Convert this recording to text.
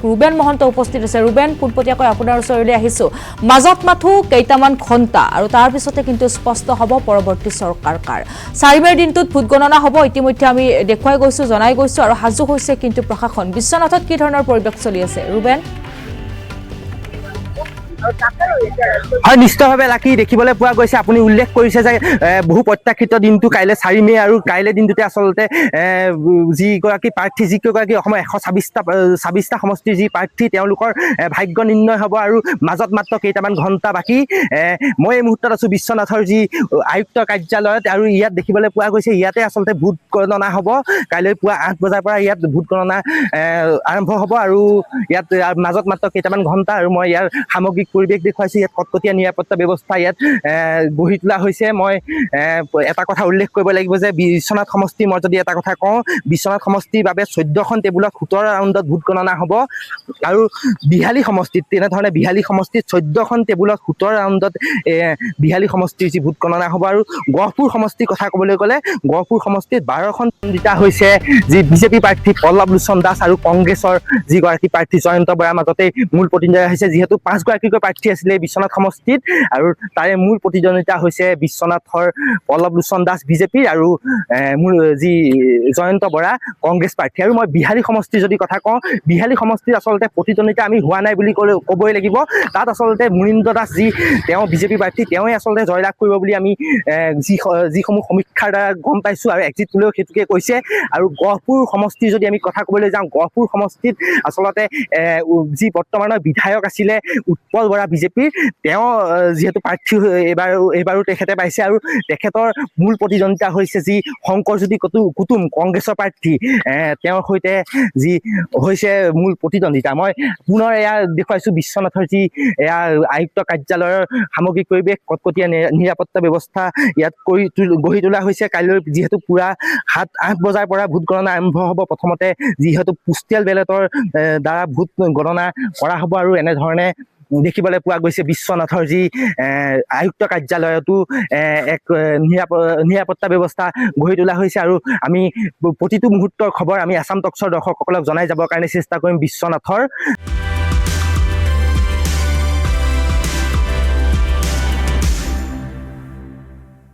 Ruben Mahanta উপস্থিত আছে। Ruben, পোনপটীয়াকৈ আপোনাৰ ওচৰলৈ আহিছোঁ। মাজত মাথো কেইটামান ঘণ্টা আৰু তাৰ পিছতে কিন্তু স্পষ্ট হ'ব পৰৱৰ্তী চৰকাৰ কাৰ। 4 মে'ৰ দিনটোত ভোট গণনা হ'ব, ইতিমধ্যে আমি দেখুৱাই গৈছোঁ, জনাই গৈছোঁ আৰু সাজু হৈছে কিন্তু প্ৰশাসন। বিশ্বনাথত কি ধৰণৰ পৰিৱেশ চলি আছে ৰুবেন? হয়, নিশ্চিতভাৱে লাকি দেখিবলৈ পোৱা গৈছে। আপুনি উল্লেখ কৰিছে যে বহু প্ৰত্যাশিত দিনটো কাইলৈ 4 মে' আৰু কাইলৈ দিনটোতে আচলতে যিগৰাকী প্ৰাৰ্থী, যিকেইগৰাকী অসমৰ 126টা সমষ্টিৰ যি প্ৰাৰ্থী, তেওঁলোকৰ ভাগ্য নিৰ্ণয় হ'ব আৰু মাজত মাত্ৰ কেইটামান ঘণ্টা বাকী। মই এই মুহূৰ্তত আছোঁ বিশ্বনাথৰ যি আয়ুক্ত কাৰ্যালয়ত আৰু ইয়াত দেখিবলৈ পোৱা গৈছে ইয়াতে আচলতে ভোট গণনা হ'ব। কাইলৈ পুৱা 8 বজাৰ পৰা ইয়াত ভোট গণনা আৰম্ভ হ'ব আৰু ইয়াত মাজত মাত্ৰ কেইটামান ঘণ্টা আৰু মই ইয়াৰ সামগ্ৰিক পৰিৱেশ দেখুৱাইছোঁ। ইয়াত কটকটীয়া নিৰাপত্তা ব্যৱস্থা ইয়াত গঢ়ি তোলা হৈছে। মই এটা কথা উল্লেখ কৰিব লাগিব যে বিশ্বনাথ সমষ্টি, মই যদি এটা কথা কওঁ, বিশ্বনাথ সমষ্টিৰ বাবে 14খন টেবুলত 17 ৰাউণ্ডত ভোট গণনা হ'ব আৰু বিহালী সমষ্টিত তেনেধৰণে 14খন টেবুলত 17 ৰাউণ্ডত বিহালী সমষ্টিৰ যি ভোট গণনা হ'ব আৰু গহপুৰ সমষ্টিৰ কথা ক'বলৈ গ'লে গহপুৰ সমষ্টিত 12খন পণ্ডিতা হৈছে যি বিজেপি প্ৰাৰ্থী পল্লৱ লোচন দাস আৰু কংগ্ৰেছৰ যিগৰাকী প্ৰাৰ্থী জয়ন্ত বৰাৰ মাজতেই মূল প্ৰতিদ্বন্দ্বিতা হৈছে। যিহেতু 5গৰাকীকৈ প্ৰাৰ্থী আছিলে বিশ্বনাথ সমষ্টিত আৰু তাৰে মূল প্ৰতিদ্বন্দ্বিতা হৈছে বিশ্বনাথৰ পল্লৱ লোচন দাস বিজেপিৰ আৰু মূল যি জয়ন্ত বৰা কংগ্ৰেছ প্ৰাৰ্থী। আৰু মই বিহালী সমষ্টিৰ যদি কথা কওঁ, বিহালী সমষ্টিত আচলতে প্ৰতিদ্বন্দ্বিতা আমি হোৱা নাই বুলি ক'বই লাগিব। তাত আচলতে মুনীন্দ্ৰ দাস যি তেওঁ বিজেপি প্ৰাৰ্থী, তেওঁৱে আচলতে জয়লাভ কৰিব বুলি আমি যিসমূহ সমীক্ষাৰ দ্বাৰা গম পাইছোঁ আৰু এক্সিট পোলেও সেইটোকে কৈছে। আৰু গহপুৰ সমষ্টিৰ যদি আমি কথা ক'বলৈ যাওঁ, গহপুৰ সমষ্টিত আচলতে যি বৰ্তমানৰ বিধায়ক আছিলে উৎপল বৰা বিজেপিৰ, তেওঁ যিহেতু প্ৰাৰ্থী এইবাৰো তেখেতে পাইছে আৰু তেখেতৰ মূল প্ৰতিদ্বন্দ্বিতা হৈছে যি শংকৰজ্যোতি কুতুম কংগ্ৰেছৰ প্ৰাৰ্থী, তেওঁৰ সৈতে যি হৈছে মূল প্ৰতিদ্বন্দ্বিতা। মই পুনৰ এয়া দেখুৱাইছোঁ বিশ্বনাথৰ যি এয়া আয়ুক্ত কাৰ্যালয়ৰ সামগ্ৰিক পৰিৱেশ, কটকটীয়া নিৰাপত্তা ব্যৱস্থা ইয়াত গঢ়ি তোলা হৈছে। কাইলৈ যিহেতু পুৰা 7-8 বজাৰ পৰা ভোট গণনা আৰম্ভ হ'ব। প্ৰথমতে যিহেতু পোষ্টেল বেলটৰ দ্বাৰা ভোট গণনা কৰা হ'ব আৰু এনেধৰণে দেখিবলৈ পোৱা গৈছে বিশ্বনাথৰ যি আয়ুক্ত কাৰ্যালয়তো এক নিৰাপত্তা ব্যৱস্থা গঢ়ি তোলা হৈছে আৰু আমি প্ৰতিটো মুহূৰ্তৰ খবৰ আমি আছাম টক্সৰ দৰ্শকসকলক জনাই যাবৰ কাৰণে চেষ্টা কৰিম বিশ্বনাথৰ।